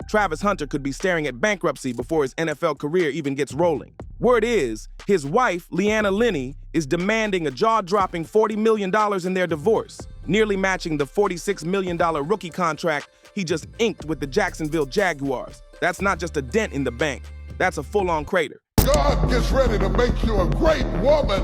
Travis Hunter could be staring at bankruptcy before his NFL career even gets rolling. Word is, his wife, Leanna Linney, is demanding a jaw-dropping $40 million in their divorce, nearly matching the $46 million rookie contract he just inked with the Jacksonville Jaguars. That's not just a dent in the bank, that's a full-on crater. God gets ready to make you a great woman.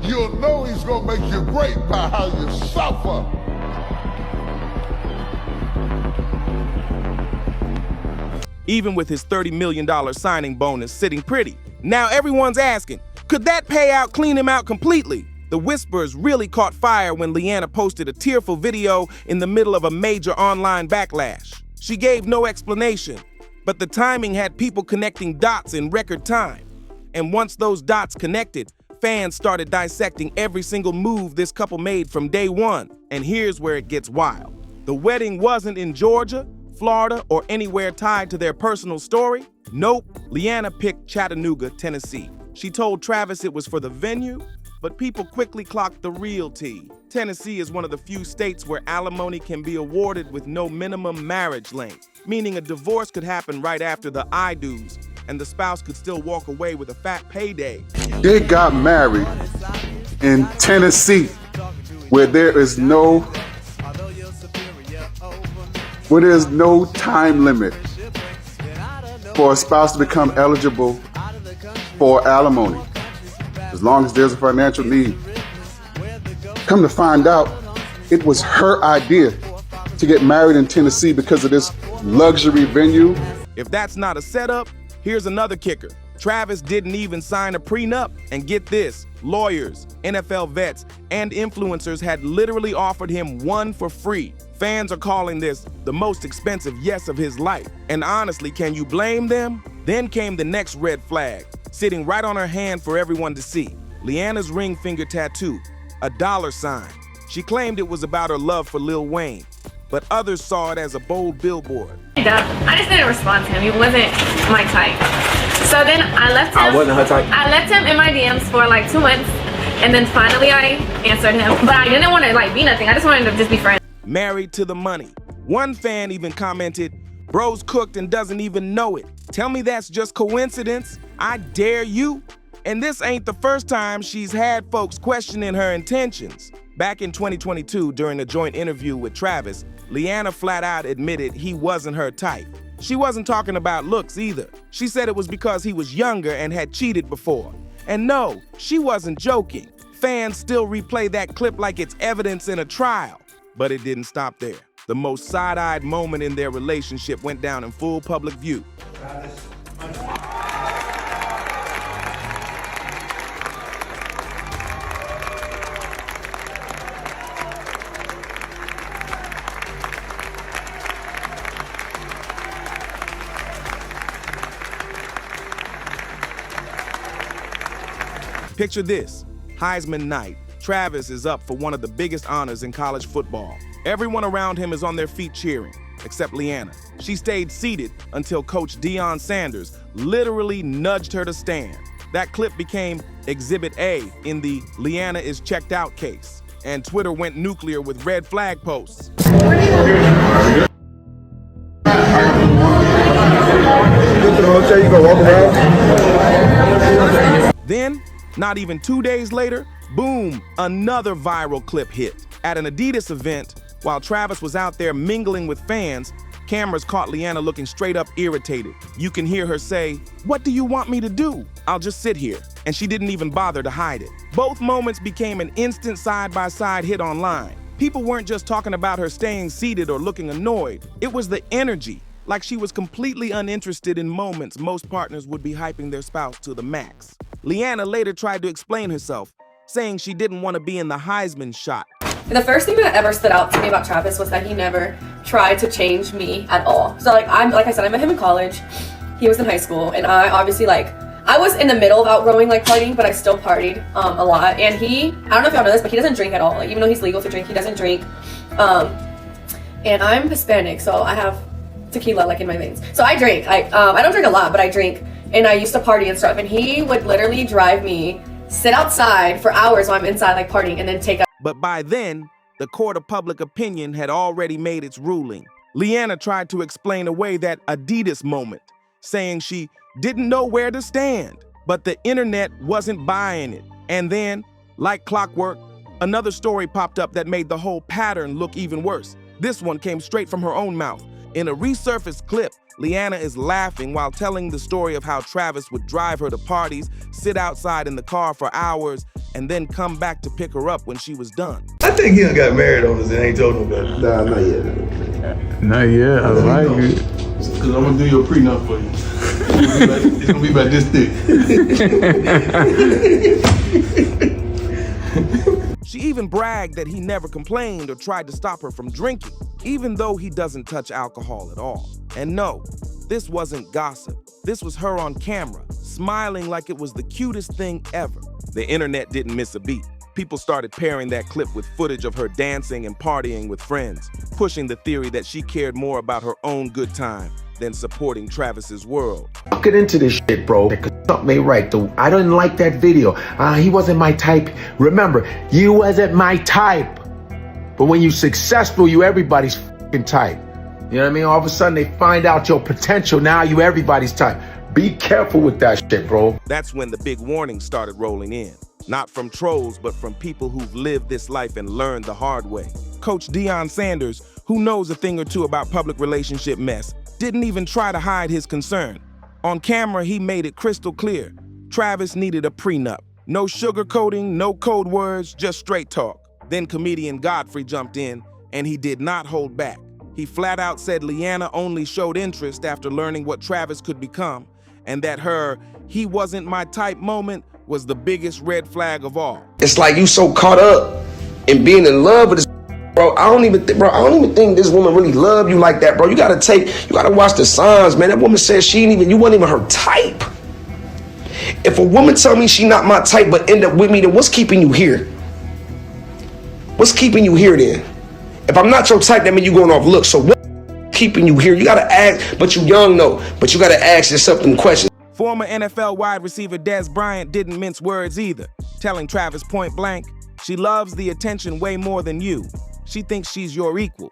You'll know he's gonna make you great by how you suffer. Even with his $30 million signing bonus sitting pretty. Now everyone's asking, could that payout clean him out completely? The whispers really caught fire when Leanna posted a tearful video in the middle of a major online backlash. She gave no explanation, but the timing had people connecting dots in record time. And once those dots connected, fans started dissecting every single move this couple made from day one. And here's where it gets wild. The wedding wasn't in Georgia, Florida, or anywhere tied to their personal story. Nope, Leanna picked Chattanooga, Tennessee. She told Travis it was for the venue, but people quickly clocked the real tea. Tennessee is one of the few states where alimony can be awarded with no minimum marriage length, meaning a divorce could happen right after the I-do's, and the spouse could still walk away with a fat payday. They got married in Tennessee, where there's no time limit for a spouse to become eligible for alimony, as long as there's a financial need. Come to find out, it was her idea to get married in Tennessee because of this luxury venue. If that's not a setup, here's another kicker. Travis didn't even sign a prenup. And get this, lawyers, NFL vets, and influencers had literally offered him one for free. Fans are calling this the most expensive yes of his life. And honestly, can you blame them? Then came the next red flag, sitting right on her hand for everyone to see. Leanna's ring finger tattoo, a dollar sign. She claimed it was about her love for Lil Wayne, but others saw it as a bold billboard. I just didn't respond to him. He wasn't my type. So then I left him. I wasn't her type. I left him in my DMs for like 2 months, and then finally I answered him. But I didn't want to like be nothing. I just wanted to just be friends. Married to the money. One fan even commented, "Bro's cooked and doesn't even know it. Tell me that's just coincidence. I dare you." And this ain't the first time she's had folks questioning her intentions. Back in 2022, during a joint interview with Travis, Leanna flat out admitted he wasn't her type. She wasn't talking about looks either. She said it was because he was younger and had cheated before. And no, she wasn't joking. Fans still replay that clip like it's evidence in a trial. But it didn't stop there. The most side-eyed moment in their relationship went down in full public view. Picture this, Heisman night. Travis is up for one of the biggest honors in college football. Everyone around him is on their feet cheering, except Leanna. She stayed seated until Coach Deion Sanders literally nudged her to stand. That clip became Exhibit A in the Leanna is checked out case, and Twitter went nuclear with red flag posts. Then, not even 2 days later, boom, another viral clip hit. At an Adidas event, while Travis was out there mingling with fans, cameras caught Leanna looking straight up irritated. You can hear her say, "What do you want me to do? I'll just sit here." And she didn't even bother to hide it. Both moments became an instant side-by-side hit online. People weren't just talking about her staying seated or looking annoyed. It was the energy, like she was completely uninterested in moments most partners would be hyping their spouse to the max. Leanna later tried to explain herself, saying she didn't want to be in the Heisman shot. The first thing that ever stood out to me about Travis was that he never tried to change me at all. So like I said, I met him in college. He was in high school, and I obviously I was in the middle of outgrowing partying, but I still partied a lot. And I don't know if y'all know this, but he doesn't drink at all. Like, even though he's legal to drink, he doesn't drink. And I'm Hispanic, so I have tequila in my veins. So I drink. I don't drink a lot, but I drink. And I used to party and stuff. And he would literally drive me, sit outside for hours while I'm inside partying, and then take a. But by then, the court of public opinion had already made its ruling. Leanna tried to explain away that Adidas moment, saying she didn't know where to stand, but the internet wasn't buying it. And then, like clockwork, another story popped up that made the whole pattern look even worse. This one came straight from her own mouth. In a resurfaced clip, Leanna is laughing while telling the story of how Travis would drive her to parties, sit outside in the car for hours, and then come back to pick her up when she was done. I think he done got married on us and ain't told nobody. Nah, not yet. Not yet, I like it. Cause I'm gonna do your prenup for you. It's gonna be about this thick. She even bragged that he never complained or tried to stop her from drinking, even though he doesn't touch alcohol at all. And no, this wasn't gossip. This was her on camera, smiling like it was the cutest thing ever. The internet didn't miss a beat. People started pairing that clip with footage of her dancing and partying with friends, pushing the theory that she cared more about her own good time than supporting Travis's world. I'll get into this shit, bro, because something ain't right. I didn't like that video. He wasn't my type. Remember, you wasn't my type. But when you successful, you everybody's fucking type. You know what I mean? All of a sudden, they find out your potential. Now you everybody's type. Be careful with that shit, bro. That's when the big warnings started rolling in. Not from trolls, but from people who've lived this life and learned the hard way. Coach Deion Sanders, who knows a thing or two about public relationship mess, didn't even try to hide his concern. On camera, he made it crystal clear. Travis needed a prenup. No sugarcoating, no code words, just straight talk. Then comedian Godfrey jumped in, and he did not hold back. He flat out said Leanna only showed interest after learning what Travis could become, and that her "he wasn't my type" moment was the biggest red flag of all. It's like you so caught up in being in love with this, bro. I don't even think this woman really loved you like that, bro. You gotta watch the signs, man. That woman said you wasn't even her type. If a woman tell me she not my type but end up with me, then what's keeping you here? What's keeping you here then? If I'm not your type, that means you going off looks. So what's keeping you here? You gotta ask, but you young though, but you gotta ask yourself them questions. Former NFL wide receiver Dez Bryant didn't mince words either, telling Travis point blank, she loves the attention way more than you. She thinks she's your equal.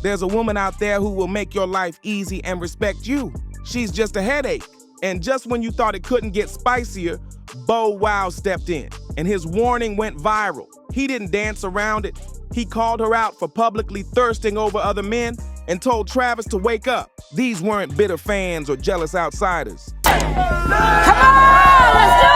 There's a woman out there who will make your life easy and respect you. She's just a headache. And just when you thought it couldn't get spicier, Bo Wow stepped in, and his warning went viral. He didn't dance around it. He called her out for publicly thirsting over other men and told Travis to wake up. These weren't bitter fans or jealous outsiders. Come on, let's do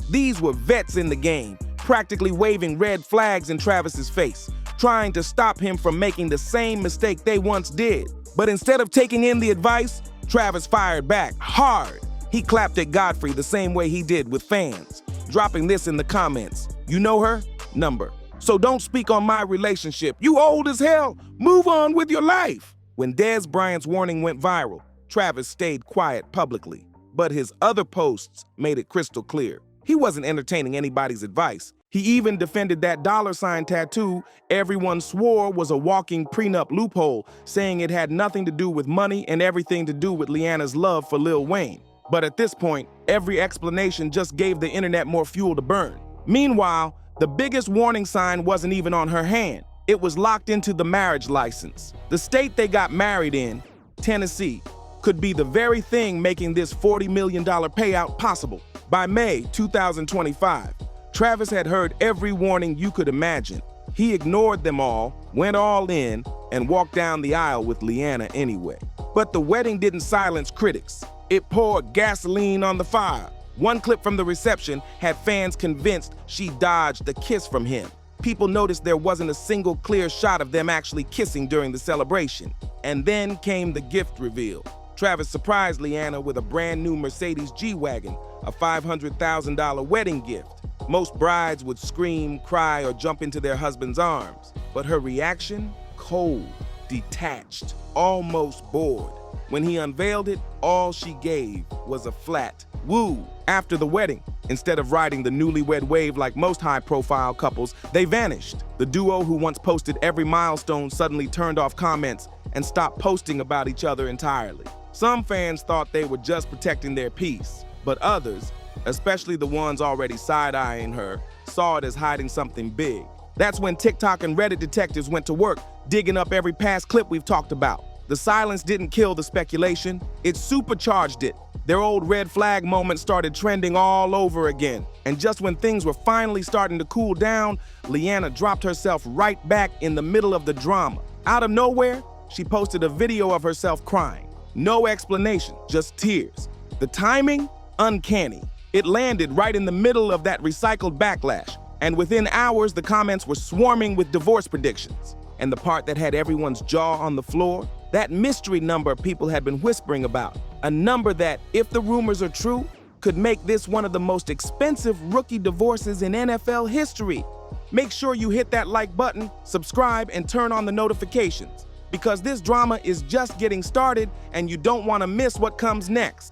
it! These were vets in the game, practically waving red flags in Travis's face, trying to stop him from making the same mistake they once did. But instead of taking in the advice, Travis fired back hard. He clapped at Godfrey the same way he did with fans, dropping this in the comments. You know her? Number. So don't speak on my relationship. You old as hell. Move on with your life. When Dez Bryant's warning went viral, Travis stayed quiet publicly, but his other posts made it crystal clear. He wasn't entertaining anybody's advice. He even defended that $ tattoo everyone swore was a walking prenup loophole, saying it had nothing to do with money and everything to do with Leanna's love for Lil Wayne. But at this point, every explanation just gave the internet more fuel to burn. Meanwhile, the biggest warning sign wasn't even on her hand. It was locked into the marriage license. The state they got married in, Tennessee, could be the very thing making this $40 million payout possible. By May 2025, Travis had heard every warning you could imagine. He ignored them all, went all in, and walked down the aisle with Leanna anyway. But the wedding didn't silence critics. It poured gasoline on the fire. One clip from the reception had fans convinced she dodged a kiss from him. People noticed there wasn't a single clear shot of them actually kissing during the celebration. And then came the gift reveal. Travis surprised Leanna with a brand new Mercedes G-Wagon, a $500,000 wedding gift. Most brides would scream, cry, or jump into their husband's arms. But her reaction? Cold, detached, almost bored. When he unveiled it, all she gave was a flat woo. After the wedding, instead of riding the newlywed wave like most high-profile couples, they vanished. The duo who once posted every milestone suddenly turned off comments and stopped posting about each other entirely. Some fans thought they were just protecting their peace, but others, especially the ones already side-eyeing her, saw it as hiding something big. That's when TikTok and Reddit detectives went to work, digging up every past clip we've talked about. The silence didn't kill the speculation, it supercharged it. Their old red flag moments started trending all over again. And just when things were finally starting to cool down, Leanna dropped herself right back in the middle of the drama. Out of nowhere, she posted a video of herself crying. No explanation, just tears. The timing? Uncanny. It landed right in the middle of that recycled backlash. And within hours, the comments were swarming with divorce predictions. And the part that had everyone's jaw on the floor? That mystery number people had been whispering about. A number that, if the rumors are true, could make this one of the most expensive rookie divorces in NFL history. Make sure you hit that like button, subscribe, and turn on the notifications, because this drama is just getting started and you don't want to miss what comes next.